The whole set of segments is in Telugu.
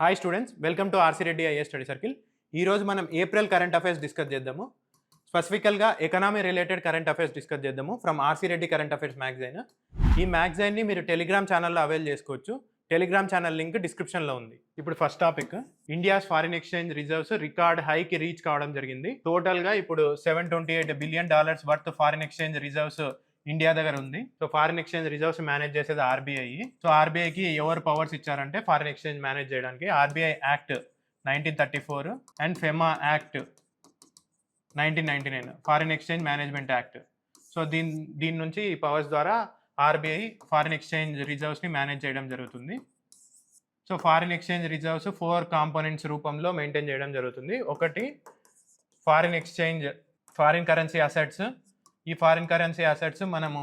Hi students, welcome to RC Reddy IAS study circle. ఈరోజు మనం ఏప్రిల్ కరెంట్ అఫైర్స్ డిస్కస్ చేద్దాము. స్పెసిఫికల్గా economy related current affairs discuss చేద్దాము from RC Reddy current affairs magazine. ఈ మ్యాగజైన్ని మీరు టెలిగ్రామ్ ఛానల్లో అవైల్ చేసుకోవచ్చు. టెలిగ్రామ్ ఛానల్ లింక్ డిస్క్రిప్షన్లో ఉంది. ఇప్పుడు first topic, India's foreign exchange reserves record హైకి రీచ్ కావడం జరిగింది. టోటల్గా ఇప్పుడు $728 billion worth foreign exchange reserves India దగ్గర ఉంది. So foreign exchange reserves manage చేసేది ఆర్బీఐ. సో ఆర్బీఐకి ఎవరు పవర్స్ ఇచ్చారంటే ఫారిన్ ఎక్స్చేంజ్ మేనేజ్ చేయడానికి RBI act 1934 and FEMA act 1999 foreign exchange management act. So దీని నుంచి ఈ పవర్స్ ద్వారా ఆర్బీఐ ఫారిన్ ఎక్స్చేంజ్ రిజర్వ్స్ని మేనేజ్ చేయడం జరుగుతుంది. So foreign exchange reserves 4 components రూపంలో మెయింటైన్ చేయడం జరుగుతుంది. ఒకటి foreign exchange, foreign currency assets. ఈ ఫారిన్ కరెన్సీ అసెట్స్ మనము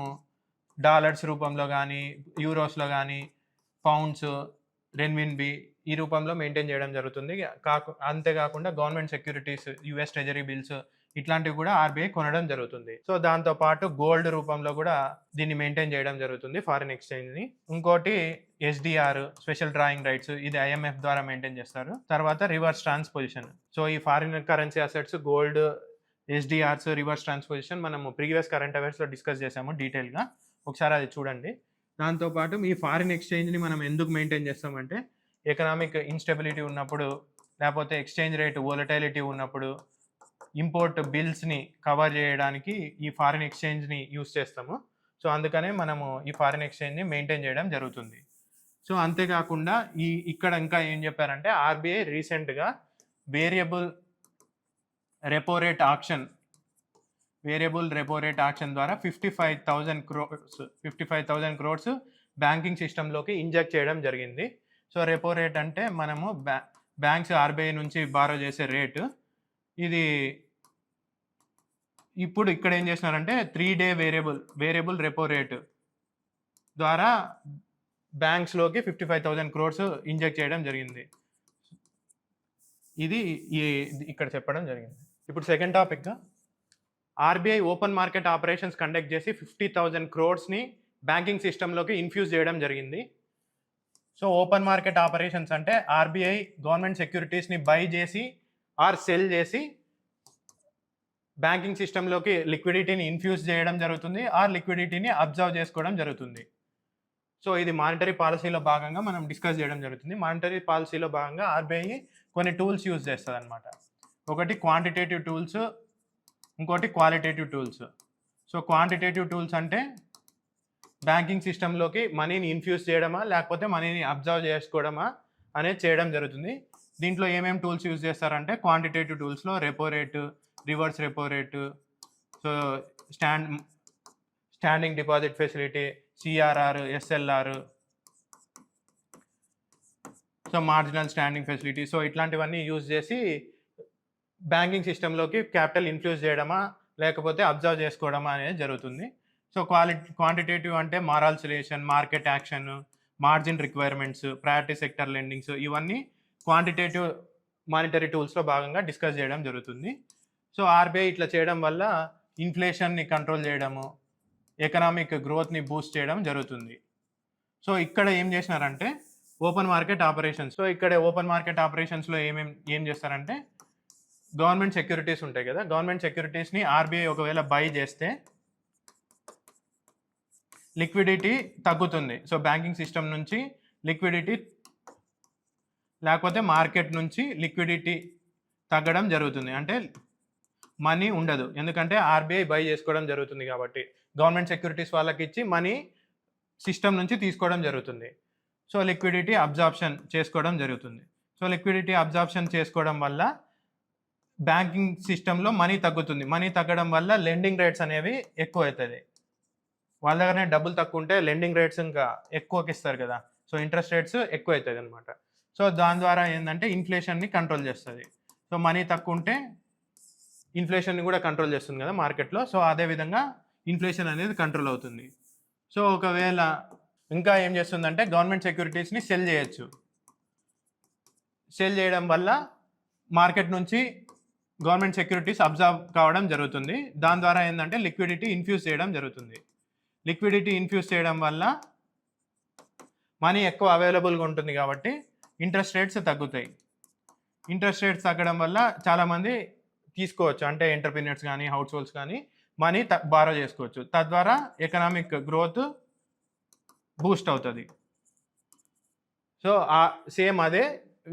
డాలర్స్ రూపంలో కానీ, యూరోస్లో కానీ, పౌండ్స్, రెన్మిన్బి ఈ రూపంలో మెయింటైన్ చేయడం జరుగుతుంది. అంతేకాకుండా government securities, US treasury bills ఇట్లాంటివి కూడా ఆర్బీఐ కొనడం జరుగుతుంది. సో దాంతోపాటు గోల్డ్ రూపంలో కూడా దీన్ని మెయింటైన్ చేయడం జరుగుతుంది ఫారిన్ ఎక్స్చేంజ్ని. ఇంకోటి ఎస్డిఆర్, స్పెషల్ డ్రాయింగ్ రైట్స్, ఇది ఐఎంఎఫ్ ద్వారా మెయింటైన్ చేస్తారు. తర్వాత రివర్స్ ట్రాన్స్పోజిషన్. సో ఈ foreign currency assets, gold, SDRs, reverse transposition మనము ప్రీవియస్ కరెంట్ అఫైర్స్లో డిస్కస్ చేసాము డీటెయిల్గా. ఒకసారి అది చూడండి. దాంతోపాటు ఈ ఫారిన్ ఎక్స్చేంజ్ని మనం ఎందుకు మెయింటైన్ చేస్తామంటే ఎకనామిక్ ఇన్స్టెబిలిటీ ఉన్నప్పుడు, లేకపోతే ఎక్స్చేంజ్ రేట్ వోలటైలిటీ ఉన్నప్పుడు, ఇంపోర్ట్ బిల్స్ని కవర్ చేయడానికి ఈ ఫారిన్ ఎక్స్చేంజ్ని యూస్ చేస్తాము. సో అందుకనే మనము ఈ ఫారిన్ ఎక్స్చేంజ్ని మెయింటైన్ చేయడం జరుగుతుంది. సో అంతేకాకుండా ఇక్కడ ఇంకా ఏం చెప్పారంటే ఆర్బీఐ రీసెంట్గా వేరియబుల్ రెపో రేట్ ఆక్షన్ ద్వారా 55,000 crores బ్యాంకింగ్ సిస్టంలోకి ఇంజెక్ట్ చేయడం జరిగింది. సో రెపో రేట్ అంటే మనము బ్యాంక్స్ ఆర్బీఐ నుంచి బారో చేసే రేటు. ఇది ఇప్పుడు ఇక్కడ ఏం చేసినారంటే 3-day వేరియబుల్ రెపో రేటు ద్వారా బ్యాంక్స్లోకి 55,000 crores ఇంజెక్ట్ చేయడం జరిగింది. ఇది ఇక్కడ చెప్పడం జరిగింది. ఇప్పుడు second topic, RBI open market operations conduct చేసి 50,000 crores బ్యాంకింగ్ సిస్టంలోకి ఇన్ఫ్యూజ్ చేయడం జరిగింది. సో ఓపెన్ మార్కెట్ ఆపరేషన్స్ అంటే ఆర్బీఐ గవర్నమెంట్ సెక్యూరిటీస్ని బై చేసి ఆర్ సెల్ చేసి బ్యాంకింగ్ సిస్టంలోకి లిక్విడిటీని ఇన్ఫ్యూజ్ చేయడం జరుగుతుంది, ఆర్ లిక్విడిటీని అబ్జర్వ్ చేసుకోవడం జరుగుతుంది. సో ఇది మానిటరీ పాలసీలో భాగంగా మనం డిస్కస్ చేయడం జరుగుతుంది. మానిటరీ పాలసీలో భాగంగా ఆర్బీఐ కొన్ని టూల్స్ యూజ్ చేస్తుంది అనమాట. ఒకటి క్వాంటిటేటివ్ టూల్స్, ఇంకోటి qualitative tools. So quantitative tools అంటే బ్యాంకింగ్ సిస్టంలోకి మనీని ఇన్ఫ్యూజ్ చేయడమా లేకపోతే మనీని అబ్జర్వ్ చేసుకోవడమా అనేది చేయడం జరుగుతుంది. దీంట్లో ఏమేమి టూల్స్ యూజ్ చేస్తారంటే క్వాంటిటేటివ్ టూల్స్లో repo rate, reverse repo rate, so standing deposit facility, CRR, SLR, so marginal standing facility. So ఇట్లాంటివన్నీ యూజ్ చేసి బ్యాంకింగ్ సిస్టంలోకి క్యాపిటల్ ఇన్ఫ్యూజ్ చేయడమా లేకపోతే అబ్జర్వ్ చేసుకోవడమా అనేది జరుగుతుంది. సో క్వాంటిటేటివ్ అంటే moral suasion, market action, margin requirements, priority sector lendings, ఇవన్నీ క్వాంటిటేటివ్ మానిటరీ టూల్స్లో భాగంగా డిస్కస్ చేయడం జరుగుతుంది. సో ఆర్బీఐ ఇట్లా చేయడం వల్ల ఇన్ఫ్లేషన్ని కంట్రోల్ చేయడము, ఎకనామిక్ గ్రోత్ని బూస్ట్ చేయడం జరుగుతుంది. సో ఇక్కడ ఏం చేసినారంటే ఓపెన్ మార్కెట్ ఆపరేషన్స్. సో ఇక్కడ ఓపెన్ మార్కెట్ ఆపరేషన్స్లో ఏం చేస్తారంటే గవర్నమెంట్ సెక్యూరిటీస్ ఉంటాయి కదా, గవర్నమెంట్ సెక్యూరిటీస్ని ఆర్బీఐ ఒకవేళ బై చేస్తే లిక్విడిటీ తగ్గుతుంది. సో బ్యాంకింగ్ సిస్టమ్ నుంచి లిక్విడిటీ లేకపోతే మార్కెట్ నుంచి లిక్విడిటీ తగ్గడం జరుగుతుంది. అంటే మనీ ఉండదు, ఎందుకంటే ఆర్బీఐ బై చేసుకోవడం జరుగుతుంది కాబట్టి గవర్నమెంట్ సెక్యూరిటీస్ వాళ్ళకి ఇచ్చి మనీ సిస్టమ్ నుంచి తీసుకోవడం జరుగుతుంది. సో లిక్విడిటీ అబ్జార్ప్షన్ చేసుకోవడం జరుగుతుంది. సో లిక్విడిటీ అబ్జార్ప్షన్ చేసుకోవడం వల్ల బ్యాంకింగ్ సిస్టంలో మనీ తగ్గుతుంది. మనీ తగ్గడం వల్ల లెండింగ్ రేట్స్ అనేవి ఎక్కువ అవుతుంది. వాళ్ళ దగ్గరనే డబ్బులు తక్కువ ఉంటే లెండింగ్ రేట్స్ ఇంకా ఎక్కువకి ఇస్తారు కదా, సో ఇంట్రెస్ట్ రేట్స్ ఎక్కువ అవుతుంది అనమాట. సో దాని ద్వారా ఏంటంటే ఇన్ఫ్లేషన్ని కంట్రోల్ చేస్తుంది. సో మనీ తక్కువ ఉంటే ఇన్ఫ్లేషన్ని కూడా కంట్రోల్ చేస్తుంది కదా మార్కెట్లో. సో అదేవిధంగా ఇన్ఫ్లేషన్ అనేది కంట్రోల్ అవుతుంది. సో ఒకవేళ ఇంకా ఏం చేస్తుందంటే గవర్నమెంట్ సెక్యూరిటీస్ని సెల్ చేయొచ్చు. సెల్ చేయడం వల్ల మార్కెట్ నుంచి గవర్నమెంట్ సెక్యూరిటీస్ అబ్జర్వ్ కావడం జరుగుతుంది. దాని ద్వారా ఏంటంటే లిక్విడిటీ ఇన్ఫ్యూజ్ చేయడం జరుగుతుంది. లిక్విడిటీ ఇన్ఫ్యూజ్ చేయడం వల్ల మనీ ఎక్కువ అవైలబుల్గా ఉంటుంది కాబట్టి ఇంట్రెస్ట్ రేట్స్ తగ్గుతాయి. ఇంట్రెస్ట్ రేట్స్ తగ్గడం వల్ల చాలామంది తీసుకోవచ్చు, అంటే ఎంటర్‌ప్రెన్యూర్స్ కానీ, హౌస్ హోల్డ్స్ కానీ మనీ బారో చేసుకోవచ్చు. తద్వారా ఎకనామిక్ గ్రోత్ బూస్ట్ అవుతుంది. సో సేమ్ అదే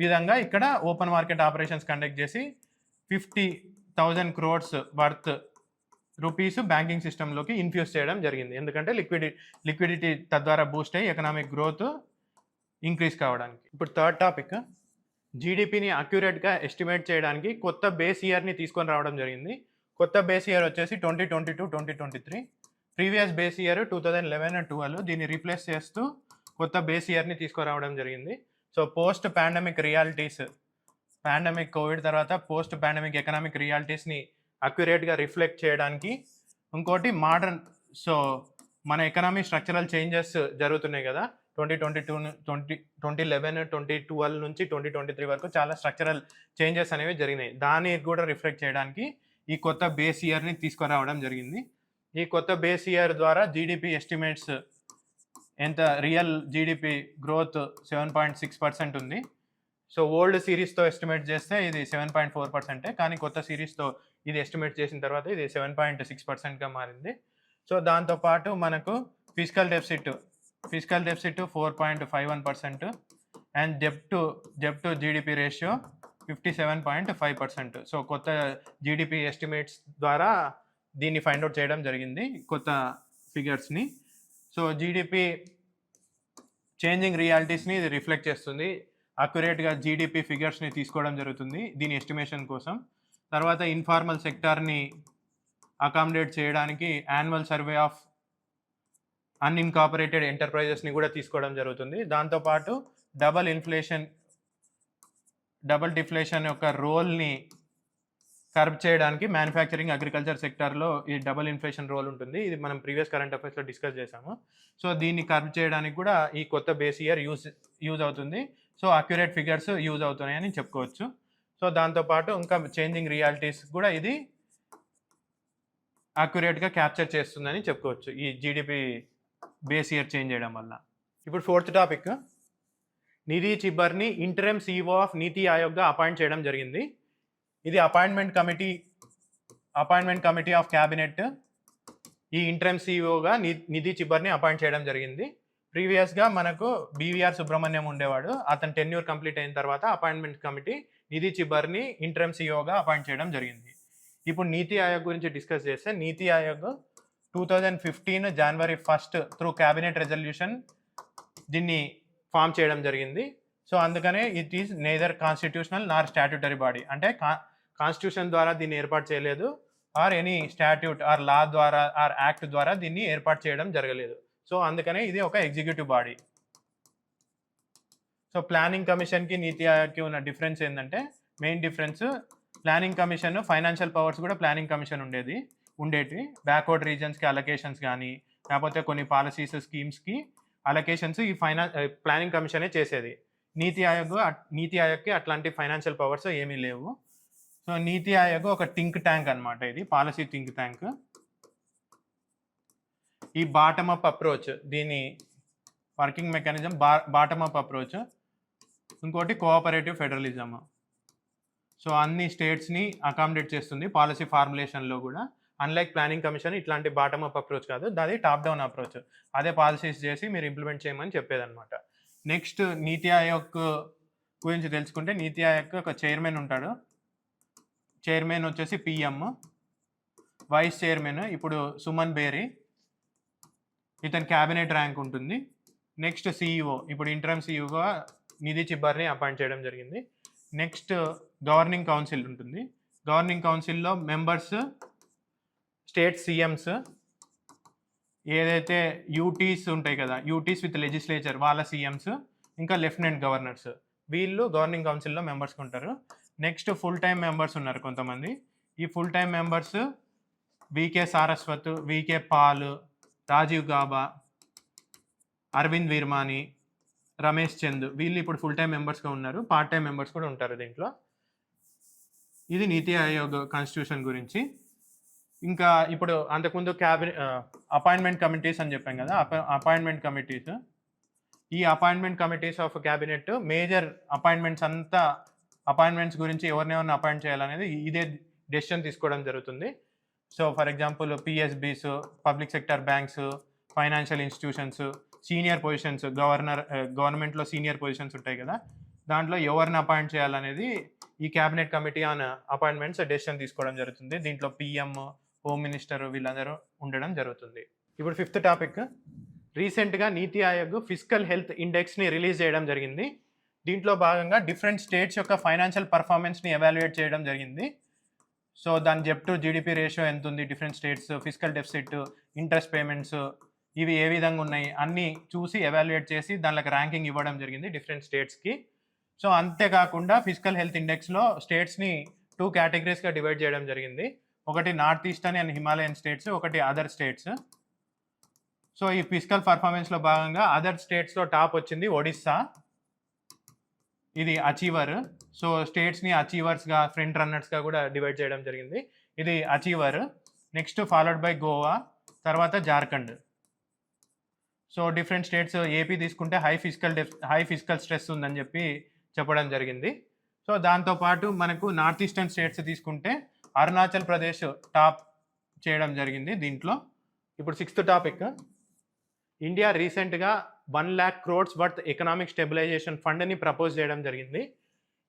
విధంగా ఇక్కడ ఓపెన్ మార్కెట్ ఆపరేషన్స్ కండక్ట్ చేసి 50,000 crores వర్త్ రూపీస్ బ్యాంకింగ్ సిస్టంలోకి ఇన్ఫ్యూజ్ చేయడం జరిగింది. ఎందుకంటే లిక్విడిటీ తద్వారా బూస్ట్ అయ్యి ఎకనామిక్ గ్రోత్ ఇంక్రీజ్ కావడానికి. ఇప్పుడు థర్డ్ టాపిక్, జీడిపిని అక్యురేట్గా ఎస్టిమేట్ చేయడానికి కొత్త బేస్ ఇయర్ని తీసుకొని రావడం జరిగింది. కొత్త బేస్ ఇయర్ వచ్చేసి 2022-2023. Previous base year 2011-12. దీన్ని రీప్లేస్ చేస్తూ కొత్త బేస్ ఇయర్ని తీసుకురావడం జరిగింది. So post pandemic realities, pandemic Covid తర్వాత పోస్ట్ పాండమిక్ ఎకనామిక్ రియాలిటీస్ని అక్యురేట్గా రిఫ్లెక్ట్ చేయడానికి. ఇంకోటి మోడర్న్, సో మన ఎకనామీ స్ట్రక్చరల్ చేంజెస్ జరుగుతున్నాయి కదా, 2011-2012 నుంచి 2023 వరకు చాలా స్ట్రక్చరల్ చేంజెస్ అనేవి జరిగినాయి. దాన్ని కూడా రిఫ్లెక్ట్ చేయడానికి ఈ కొత్త బేస్ ఇయర్ని తీసుకురావడం జరిగింది. ఈ కొత్త బేస్ ఇయర్ ద్వారా జీడిపి ఎస్టిమేట్స్ ఎంత, రియల్ జీడిపి గ్రోత్ 7.6% ఉంది. సో ఓల్డ్ సిరీస్తో ఎస్టిమేట్ చేస్తే ఇది 7.4%, కానీ కొత్త సిరీస్తో ఇది ఎస్టిమేట్ చేసిన తర్వాత ఇది 7.6%గా మారింది. సో దాంతోపాటు మనకు ఫిజికల్ డెఫిసిట్ 4.51% అండ్ డెప్ట్ టు జీడిపి రేషియో 57.5%. సో కొత్త జీడిపి ఎస్టిమేట్స్ ద్వారా దీన్ని ఫైండ్ అవుట్ చేయడం జరిగింది, కొత్త ఫిగర్స్ని. సో జీడిపి చేంజింగ్ రియాలిటీస్ని ఇది రిఫ్లెక్ట్ చేస్తుంది. అక్యురేట్గా జీడిపి ఫిగర్స్ని తీసుకోవడం జరుగుతుంది దీని ఎస్టిమేషన్ కోసం. తర్వాత ఇన్ఫార్మల్ సెక్టార్ని అకామిడేట్ చేయడానికి యాన్యువల్ సర్వే ఆఫ్ అన్ఇన్కార్పొరేటెడ్ ఎంటర్ప్రైజెస్ని కూడా తీసుకోవడం జరుగుతుంది. దాంతోపాటు డబుల్ డిఫ్లేషన్ యొక్క రోల్ని కర్బ్ చేయడానికి మ్యానుఫ్యాక్చరింగ్, అగ్రికల్చర్ సెక్టార్లో ఈ డబుల్ ఇన్ఫ్లేషన్ రోల్ ఉంటుంది. ఇది మనం ప్రీవియస్ కరెంట్ అఫైర్స్లో డిస్కస్ చేసాము. సో దీన్ని కర్బ్ చేయడానికి కూడా ఈ కొత్త బేస్ ఇయర్ యూజ్ అవుతుంది. సో అక్యురేట్ ఫిగర్స్ యూజ్ అవుతున్నాయని చెప్పుకోవచ్చు. సో దాంతోపాటు ఇంకా చేంజింగ్ రియాలిటీస్ కూడా ఇది అక్యురేట్గా క్యాప్చర్ చేస్తుందని చెప్పుకోవచ్చు ఈ జీడిపి బేస్ ఇయర్ చేంజ్ చేయడం వల్ల. ఇప్పుడు ఫోర్త్ టాపిక్, నిధి చిబ్బర్ని ఇంటరిమ్ CEO ఆఫ్ నీతి ఆయోగ్గా అపాయింట్ చేయడం జరిగింది. ఇది అపాయింట్మెంట్ కమిటీ ఆఫ్ క్యాబినెట్ ఈ ఇంటరిమ్ CEOగా నిధి చిబ్బర్ని అపాయింట్ చేయడం జరిగింది. ప్రీవియస్గా మనకు BVR సుబ్రహ్మణ్యం ఉండేవాడు, అతను టెన్యూర్ కంప్లీట్ అయిన తర్వాత అపాయింట్మెంట్ కమిటీ నిధి చిబ్బర్ని ఇంటరిమ్ CEOగా అపాయింట్ చేయడం జరిగింది. ఇప్పుడు నీతి ఆయోగ్ గురించి డిస్కస్ చేస్తే, నీతి Aayog 2015 January 1 through cabinet resolution దీన్ని ఫామ్ చేయడం జరిగింది. సో అందుకనే it is neither constitutional Nar statutory body, అంటే కాన్స్టిట్యూషన్ ద్వారా దీన్ని ఏర్పాటు చేయలేదు, ఆర్ ఎనీ స్టాట్యూట్ ఆర్ లా ద్వారా ఆర్ యాక్ట్ ద్వారా దీన్ని ఏర్పాటు చేయడం జరగలేదు. సో అందుకనే ఇది ఒక ఎగ్జిక్యూటివ్ బాడీ. సో ప్లానింగ్ కమిషన్కి నీతి ఆయోగ్కి ఉన్న డిఫరెన్స్ ఏంటంటే, main difference, planning commission financial powers కూడా ప్లానింగ్ కమిషన్ ఉండేటి బ్యాక్వర్డ్ రీజన్స్కి అలొకేషన్స్ కానీ, లేకపోతే కొన్ని పాలసీస్ స్కీమ్స్కి అలొకేషన్స్ ఈ ప్లానింగ్ కమిషనే చేసేది. నీతి ఆయోగ్కి అట్లాంటి ఫైనాన్షియల్ పవర్స్ ఏమీ లేవు. సో నీతి ఆయోగ్ ఒక థింక్ ట్యాంక్ అనమాట, ఇది పాలసీ థింక్ ట్యాంక్. ఈ బాటమ్ అప్ అప్రోచ్, దీని working mechanism bottom up approach. ఇంకోటి కోఆపరేటివ్ ఫెడరలిజం. సో అన్ని స్టేట్స్ని అకామిడేట్ చేస్తుంది పాలసీ ఫార్ములేషన్లో కూడా. అన్లైక్ ప్లానింగ్ కమిషన్ ఇట్లాంటి బాటమ్ అప్ అప్రోచ్ కాదు, అది టాప్ డౌన్ అప్రోచ్. అదే పాలసీస్ చేసి మీరు ఇంప్లిమెంట్ చేయమని చెప్పేదన్నమాట. నెక్స్ట్ నీతి ఆయోగ్ గురించి తెలుసుకుంటే, నీతి ఆయోగ్ ఒక చైర్మన్ ఉంటాడు. చైర్మన్ వచ్చేసి PM, వైస్ చైర్మన్ ఇప్పుడు సుమన్ బేరీ, ఇతని క్యాబినెట్ ర్యాంక్ ఉంటుంది. నెక్స్ట్ CEO, ఇప్పుడు ఇంటరమ్ CEOగా నిధి చిబ్బర్ని అపాయింట్ చేయడం జరిగింది. నెక్స్ట్ గవర్నింగ్ కౌన్సిల్ ఉంటుంది. గవర్నింగ్ కౌన్సిల్లో మెంబర్స్ స్టేట్ CMs, ఏదైతే UTs ఉంటాయి కదా, UTs విత్ లెజిస్లేచర్ వాళ్ళ CMs, ఇంకా లెఫ్టినెంట్ గవర్నర్స్, వీళ్ళు గవర్నింగ్ కౌన్సిల్లో మెంబర్స్కి ఉంటారు. నెక్స్ట్ ఫుల్ టైం మెంబర్స్ ఉన్నారు కొంతమంది. ఈ full time members VK Saraswat, VK Paul, Rajiv Gauba, Arvind Virmani, Ramesh Chand, వీళ్ళు ఇప్పుడు ఫుల్ టైం మెంబర్స్గా ఉన్నారు. పార్ట్ టైం మెంబర్స్ కూడా ఉంటారు దీంట్లో. ఇది నీతి ఆయోగ్ కాన్స్టిట్యూషన్ గురించి. ఇంకా ఇప్పుడు అంతకుముందు అపాయింట్మెంట్ కమిటీస్ అని చెప్పాం కదా, అపాయింట్మెంట్ కమిటీస్ ఈ appointment committees of cabinet major appointments గురించి ఎవరినెవరిని అపాయింట్ చేయాలనేది ఇదే డెసిషన్ తీసుకోవడం జరుగుతుంది. So for example PSBs, public sector banks, financial institutions, senior positions, గవర్నమెంట్లో సీనియర్ పొజిషన్స్ ఉంటాయి కదా, దాంట్లో ఎవరిని అపాయింట్ చేయాలనేది ఈ cabinet committee on appointments decision తీసుకోవడం జరుగుతుంది. దీంట్లో పిఎం, హోమ్ మినిస్టర్ వీళ్ళందరూ ఉండడం జరుగుతుంది. ఇప్పుడు 5th టాపిక్, రీసెంట్గా నీతి ఆయోగ్ ఫిజికల్ హెల్త్ ఇండెక్స్ని రిలీజ్ చేయడం జరిగింది. దీంట్లో భాగంగా డిఫరెంట్ స్టేట్స్ యొక్క ఫైనాన్షియల్ పర్ఫార్మెన్స్ని ఎవాల్యుయేట్ చేయడం జరిగింది. సో దాని జెప్ టు జీడిపి రేషియో ఎంత ఉంది, different states, physical deficit, interest payments ఇవి ఏ విధంగా ఉన్నాయి అన్నీ చూసి ఎవాల్యుయేట్ చేసి దానికి ర్యాంకింగ్ ఇవ్వడం జరిగింది డిఫరెంట్ స్టేట్స్కి. సో అంతేకాకుండా ఫిజికల్ హెల్త్ ఇండెక్స్లో స్టేట్స్ని 2 కేటగిరీస్గా డివైడ్ చేయడం జరిగింది. ఒకటి north eastern and Himalayan states, ఒకటి అదర్ స్టేట్స్. సో ఈ ఫిజికల్ పర్ఫార్మెన్స్లో భాగంగా అదర్ స్టేట్స్లో టాప్ వచ్చింది ఒడిస్సా, ఇది అచీవర్. సో స్టేట్స్ని అచీవర్స్గా, ఫ్రంట్ రన్నర్స్గా కూడా డివైడ్ చేయడం జరిగింది. ఇది achiever. Next followed by Goa, తర్వాత Jharkhand. So different states, AP తీసుకుంటే హై ఫిజికల్ స్ట్రెస్ ఉందని చెప్పడం జరిగింది. సో దాంతోపాటు మనకు నార్త్ ఈస్టర్న్ స్టేట్స్ తీసుకుంటే అరుణాచల్ ప్రదేశ్ టాప్ చేయడం జరిగింది దీంట్లో. ఇప్పుడు 6th టాపిక్, ఇండియా రీసెంట్గా 1 lakh crores worth economic stabilization ఫండ్ని ప్రపోజ్ చేయడం జరిగింది.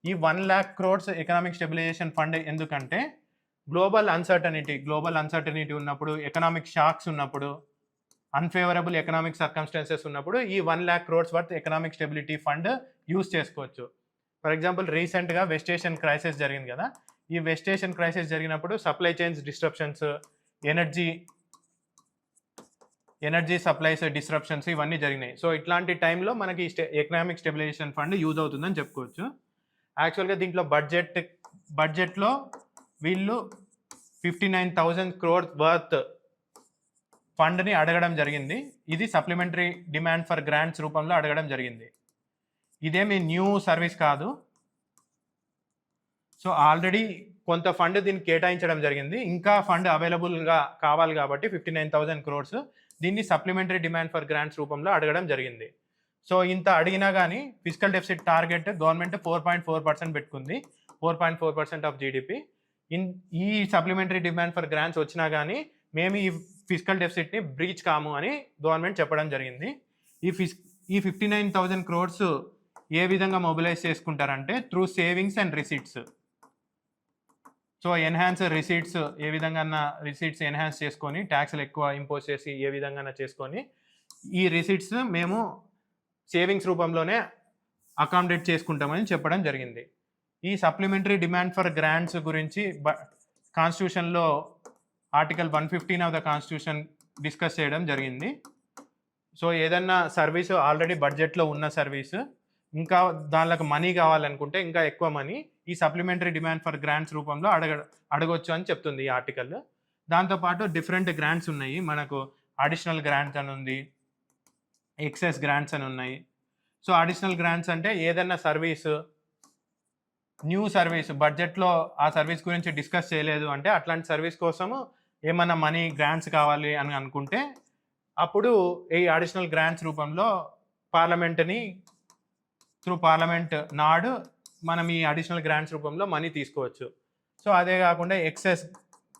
ఈ 1 lakh crores economic stabilization fund ఎందుకంటే గ్లోబల్ అన్సర్టనిటీ ఉన్నప్పుడు, ఎకనామిక్ షాక్స్ ఉన్నప్పుడు, అన్ఫేవరబుల్ ఎకనామిక్ సర్కమ్స్టాన్సెస్ ఉన్నప్పుడు ఈ 1 lakh crores worth economic stability fund use చేసుకోవచ్చు. ఫర్ ఎగ్జాంపుల్ రీసెంట్గా వెస్ట్ ఏషియన్ క్రైసిస్ జరిగింది కదా, ఈ వెస్ట్ ఏషియన్ క్రైసిస్ జరిగినప్పుడు supply chains disruptions, energy supplies disruptions ఇవన్నీ జరిగినాయి. సో ఇట్లాంటి టైంలో మనకి ఎకనామిక్ స్టెబిలైజేషన్ ఫండ్ యూజ్ అవుతుందని చెప్పుకోవచ్చు. యాక్చువల్గా దీంట్లో బడ్జెట్లో వీళ్ళు 59,000 crores వర్త్ ఫండ్ని అడగడం జరిగింది. ఇది సప్లిమెంటరీ డిమాండ్ ఫర్ గ్రాంట్స్ రూపంలో అడగడం జరిగింది. ఇదేమి న్యూ సర్వీస్ కాదు. సో ఆల్రెడీ కొంత ఫండ్ దీనికి కేటాయించడం జరిగింది, ఇంకా ఫండ్ అవైలబుల్గా కావాలి కాబట్టి 59,000 crores దీన్ని సప్లిమెంటరీ డిమాండ్ ఫర్ గ్రాంట్స్ రూపంలో అడగడం జరిగింది. సో ఇంత అడిగినా కానీ ఫిజికల్ డెఫిసిట్ టార్గెట్ గవర్నమెంట్ 4.4% పెట్టుకుంది, 4.4% ఆఫ్ జీడిపి. ఈ సప్లిమెంటరీ డిమాండ్ ఫర్ గ్రాంట్స్ వచ్చినా కానీ మేము ఈ ఫిజికల్ డెఫిసిట్ని బ్రీచ్ కాము అని గవర్నమెంట్ చెప్పడం జరిగింది. ఈ 59,000 crores ఏ విధంగా మొబిలైజ్ చేసుకుంటారంటే through savings and receipts. So enhance receipts ఏ విధంగా రిసీట్స్ ఎన్హాన్స్ చేసుకొని, ట్యాక్స్లు ఎక్కువ ఇంపోజ్ చేసి ఏ విధంగా చేసుకొని ఈ రిసీట్స్ మేము సేవింగ్స్ రూపంలోనే అకామిడేట్ చేసుకుంటామని చెప్పడం జరిగింది. ఈ సప్లిమెంటరీ డిమాండ్ ఫర్ గ్రాంట్స్ గురించి కాన్స్టిట్యూషన్లో article 115 of the constitution discuss చేయడం జరిగింది. సో ఏదన్నా సర్వీసు ఆల్రెడీ బడ్జెట్లో ఉన్న సర్వీసు ఇంకా దానికి మనీ కావాలనుకుంటే ఇంకా ఎక్కువ మనీ ఈ సప్లిమెంటరీ డిమాండ్ ఫర్ గ్రాంట్స్ రూపంలో అడగొచ్చు అని చెప్తుంది ఈ ఆర్టికల్. దాంతోపాటు డిఫరెంట్ గ్రాంట్స్ ఉన్నాయి, మనకు అడిషనల్ గ్రాంట్స్ అని ఉంది, ఎక్సెస్ గ్రాంట్స్ అని ఉన్నాయి. సో అడిషనల్ గ్రాంట్స్ అంటే ఏదన్నా సర్వీసు, న్యూ సర్వీస్ బడ్జెట్లో ఆ సర్వీస్ గురించి డిస్కస్ చేయలేదు అంటే అట్లాంటి సర్వీస్ కోసము ఏమన్నా మనీ గ్రాంట్స్ కావాలి అని అనుకుంటే అప్పుడు ఈ అడిషనల్ గ్రాంట్స్ రూపంలో పార్లమెంట్ నాడు మనం ఈ అడిషనల్ గ్రాంట్స్ రూపంలో మనీ తీసుకోవచ్చు. సో అదే కాకుండా ఎక్సెస్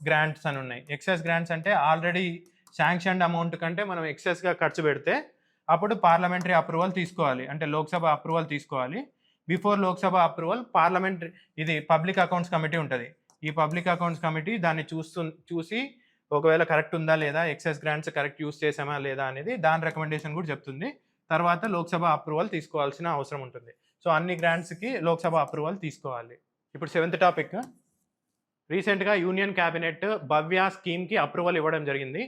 గ్రాంట్స్ అని ఉన్నాయి. ఎక్సెస్ గ్రాంట్స్ అంటే ఆల్రెడీ శాంక్షన్డ్ అమౌంట్ కంటే మనం ఎక్సెస్గా ఖర్చు పెడితే అప్పుడు పార్లమెంటరీ అప్రూవల్ తీసుకోవాలి, అంటే లోక్సభ అప్రూవల్ తీసుకోవాలి. బిఫోర్ లోక్సభ అప్రూవల్ ఇది పబ్లిక్ అకౌంట్స్ కమిటీ ఉంటుంది. ఈ పబ్లిక్ అకౌంట్స్ కమిటీ దాన్ని చూసి ఒకవేళ కరెక్ట్ ఉందా లేదా, ఎక్సెస్ గ్రాంట్స్ కరెక్ట్ యూస్ చేసామా లేదా అనేది దాని రికమెండేషన్ కూడా చెప్తుంది. తర్వాత లోక్సభ అప్రూవల్ తీసుకోవాల్సిన అవసరం ఉంటుంది. సో అన్ని గ్రాంట్స్కి లోక్సభ అప్రూవల్ తీసుకోవాలి. ఇప్పుడు 7th టాపిక్, రీసెంట్గా యూనియన్ క్యాబినెట్ భవ్య స్కీమ్కి అప్రూవల్ ఇవ్వడం జరిగింది.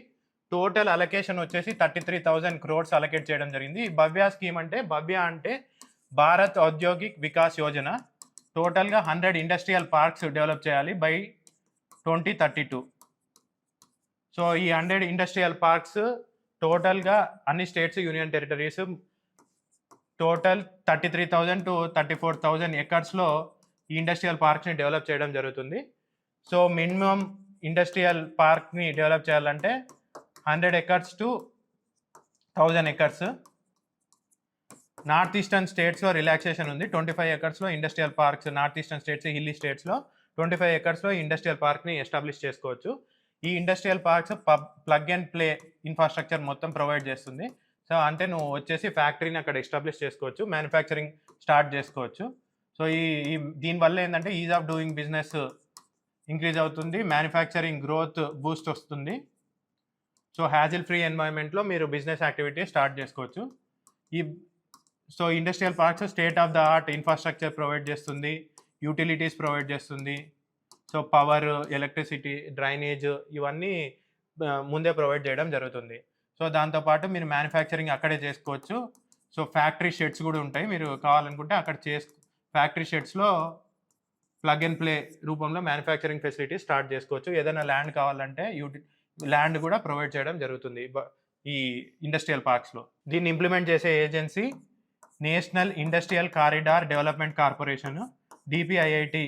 టోటల్ అలొకేషన్ వచ్చేసి 33,000 crores అలొకేట్ చేయడం జరిగింది. భవ్య స్కీమ్ అంటే భారత్ ఔద్యోగిక్ వికాస్ యోజన. టోటల్గా 100 ఇండస్ట్రియల్ పార్క్స్ డెవలప్ చేయాలి బై 2032. సో ఈ 100 ఇండస్ట్రియల్ పార్క్స్ టోటల్గా అన్ని states, union territories total 33,000 to 34,000 acresలో ఈ ఇండస్ట్రియల్ పార్క్స్ని డెవలప్ చేయడం జరుగుతుంది. సో మినిమం ఇండస్ట్రియల్ పార్క్ని డెవలప్ చేయాలంటే 100 acres to 1000 acres. North eastern స్టేట్స్లో రిలాక్సేషన్ ఉంది. 25 ఎకర్స్లో industrial parks, north eastern states, hilly స్టేట్స్లో 25 ఎకర్స్లో ఇండస్ట్రియల్ పార్క్ని ఎస్టాబ్లిష్ చేసుకోవచ్చు. ఈ industrial parks plug and play infrastructure మొత్తం ప్రొవైడ్ చేస్తుంది. సో అంటే నువ్వు వచ్చేసి ఫ్యాక్టరీని అక్కడ ఎస్టాబ్లిష్ చేసుకోవచ్చు, మ్యానుఫ్యాక్చరింగ్ స్టార్ట్ చేసుకోవచ్చు. సో దీనివల్ల ఏంటంటే is of doing business increase అవుతుంది, మ్యానుఫ్యాక్చరింగ్ గ్రోత్ బూస్ట్ వస్తుంది. సో హ్యాజిల్ ఫ్రీ ఎన్వైరన్మెంట్లో మీరు బిజినెస్ యాక్టివిటీ స్టార్ట్ చేసుకోవచ్చు. So industrial parks state of the art infrastructure provide చేస్తుంది, యూటిలిటీస్ ప్రొవైడ్ చేస్తుంది. సో పవర్, ఎలక్ట్రిసిటీ, డ్రైనేజ్ ఇవన్నీ ముందే ప్రొవైడ్ చేయడం జరుగుతుంది. సో దాంతోపాటు మీరు మ్యానుఫ్యాక్చరింగ్ అక్కడే చేసుకోవచ్చు. సో ఫ్యాక్టరీ షెడ్స్ కూడా ఉంటాయి, మీరు కావాలనుకుంటే అక్కడ ఫ్యాక్టరీ షెడ్స్లో ప్లగ్ అండ్ ప్లే రూపంలో మ్యానుఫ్యాక్చరింగ్ ఫెసిలిటీ స్టార్ట్ చేసుకోవచ్చు. ఏదైనా ల్యాండ్ కావాలంటే ల్యాండ్ కూడా ప్రొవైడ్ చేయడం జరుగుతుంది ఈ ఇండస్ట్రియల్ పార్క్స్లో. దీన్ని ఇంప్లిమెంట్ చేసే agency national industrial corridor development corporation, DPIIT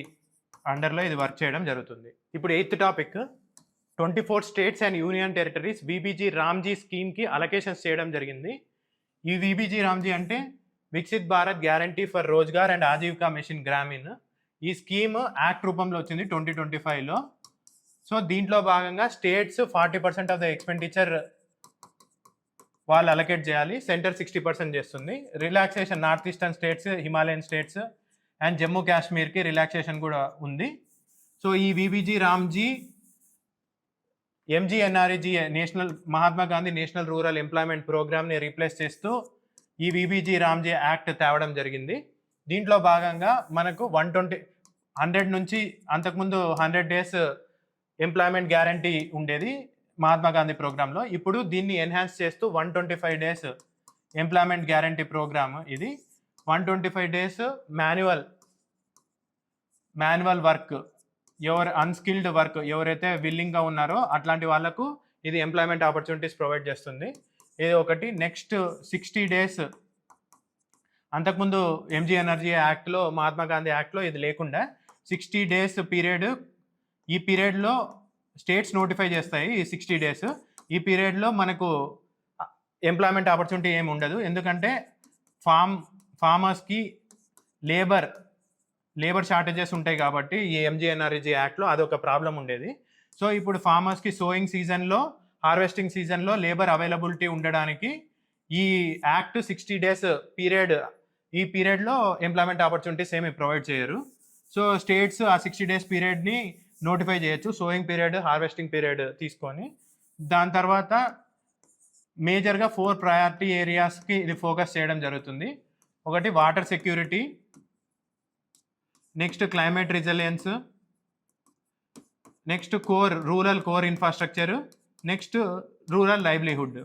అండర్లో ఇది వర్క్ చేయడం జరుగుతుంది. ఇప్పుడు 8th topic, 24 states and union territories VBG RAMG స్కీమ్కి అలొకేషన్స్ చేయడం జరిగింది. ఈ విబిజీ రామ్జీ అంటే Viksit Bharat guarantee for Rozgar and Ajeevika mission Gramin. ఈ స్కీమ్ యాక్ట్ రూపంలో వచ్చింది 2025లో. సో దీంట్లో భాగంగా స్టేట్స్ 40% ఆఫ్ ద ఎక్స్పెండిచర్ వాళ్ళు అలొకేట్ చేయాలి, సెంటర్ 60% చేస్తుంది. Relaxation north eastern states, Himalayan states and Jammu కాశ్మీర్కి relaxation కూడా ఉంది. సో ఈ VBG Ramji MGNREGA national Mahatma Gandhi national rural employment ప్రోగ్రామ్ని రీప్లేస్ చేస్తూ ఈ విబిజీ రామ్జీ యాక్ట్ తేవడం జరిగింది. దీంట్లో భాగంగా మనకు 100 నుంచి అంతకుముందు 100 days ఎంప్లాయ్మెంట్ గ్యారంటీ ఉండేది మహాత్మా గాంధీ ప్రోగ్రాంలో. ఇప్పుడు దీన్ని ఎన్హాన్స్ చేస్తూ 125 days ఎంప్లాయ్మెంట్ గ్యారంటీ ప్రోగ్రామ్. ఇది 125 days manual work, unskilled work ఎవరైతే విల్లింగ్గా ఉన్నారో అట్లాంటి వాళ్ళకు ఇది ఎంప్లాయ్మెంట్ ఆపర్చునిటీస్ ప్రొవైడ్ చేస్తుంది. ఇది ఒకటి. నెక్స్ట్ 60 days, అంతకుముందు ఎంజీఎన్ఆర్జీ యాక్ట్లో, మహాత్మా గాంధీ యాక్ట్లో ఇది లేకుండా 60 days పీరియడ్. ఈ పీరియడ్లో స్టేట్స్ నోటిఫై చేస్తాయి ఈ 60 days. ఈ పీరియడ్లో మనకు ఎంప్లాయ్మెంట్ ఆపర్చునిటీ ఏమి ఉండదు, ఎందుకంటే ఫార్మర్స్కి లేబర్ షార్టేజెస్ ఉంటాయి కాబట్టి ఈ ఎంజీఎన్ఆర్జీ యాక్ట్లో అదొక ప్రాబ్లం ఉండేది. సో ఇప్పుడు ఫార్మర్స్కి సోయింగ్ సీజన్లో, హార్వెస్టింగ్ సీజన్లో లేబర్ అవైలబిలిటీ ఉండడానికి ఈ యాక్ట్ 60 days పీరియడ్, ఈ పీరియడ్లో ఎంప్లాయ్మెంట్ ఆపర్చునిటీస్ ఏమి ప్రొవైడ్ చేయరు. సో స్టేట్స్ ఆ 60 days పీరియడ్ని నోటిఫై చేయొచ్చు, సోయింగ్ పీరియడ్, హార్వెస్టింగ్ పీరియడ్ తీసుకొని. దాని తర్వాత మేజర్గా 4 ప్రయారిటీ ఏరియాస్కి ఇది ఫోకస్ చేయడం జరుగుతుంది. ఒకటి water security, next climate resilience, next rural core infrastructure, next rural livelihood.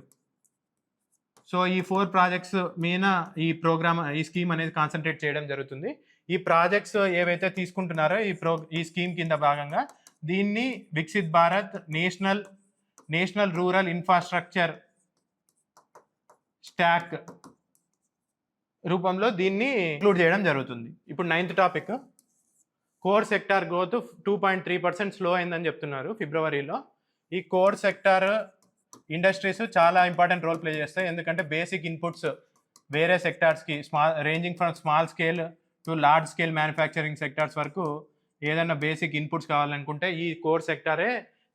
So ఈ 4 ప్రాజెక్ట్స్ మీద ఈ స్కీమ్ అనేది కాన్సన్ట్రేట్ చేయడం జరుగుతుంది. ఈ ప్రాజెక్ట్స్ ఏవైతే తీసుకుంటున్నారో ఈ స్కీమ్ కింద భాగంగా దీన్ని Viksit Bharat national rural infrastructure stack రూపంలో దీన్ని ఇంక్లూడ్ చేయడం జరుగుతుంది. ఇప్పుడు 9th topic, core sector growth 2.3% slow అయిందని చెప్తున్నారు ఫిబ్రవరిలో. ఈ కోర్ సెక్టార్ ఇండస్ట్రీస్ చాలా ఇంపార్టెంట్ రోల్ ప్లే చేస్తాయి, ఎందుకంటే బేసిక్ ఇన్పుట్స్ వేరే సెక్టార్స్కి ranging from small scale to large scale manufacturing sectors వరకు ఏదైనా బేసిక్ ఇన్పుట్స్ కావాలనుకుంటే ఈ కోర్ సెక్టారే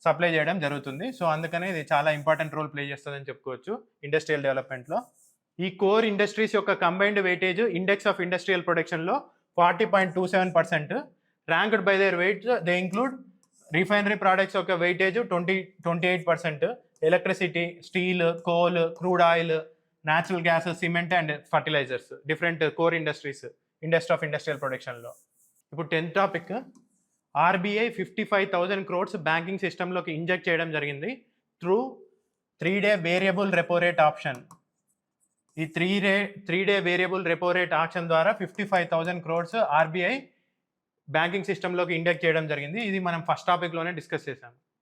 సప్లై చేయడం జరుగుతుంది. సో అందుకనే ఇది చాలా ఇంపార్టెంట్ రోల్ ప్లే చేస్తుందని చెప్పుకోవచ్చు ఇండస్ట్రియల్ డెవలప్మెంట్లో. ఈ కోర్ ఇండస్ట్రీస్ యొక్క combined weightage index of industrial ప్రొడక్షన్లో 40.27%. Ranked by their weight they include refinery products యొక్క weightage 28%, electricity, steel, coal, crude oil, natural gas, cement and fertilisers, different core industry of industrial ప్రొడక్షన్లో. ఇప్పుడు 10th topic, RBI 55,000 crores banking సిస్టంలోకి ఇంజెక్ట్ చేయడం జరిగింది through 3-day variable repo rate option. ఈ 3-day variable repo rate option ద్వారా 55,000 crores ఆర్బీఐ బ్యాంకింగ్ సిస్టంలోకి ఇంజెక్ట్ చేయడం జరిగింది. ఇది మనం ఫస్ట్ టాపిక్లోనే డిస్కస్ చేసాం.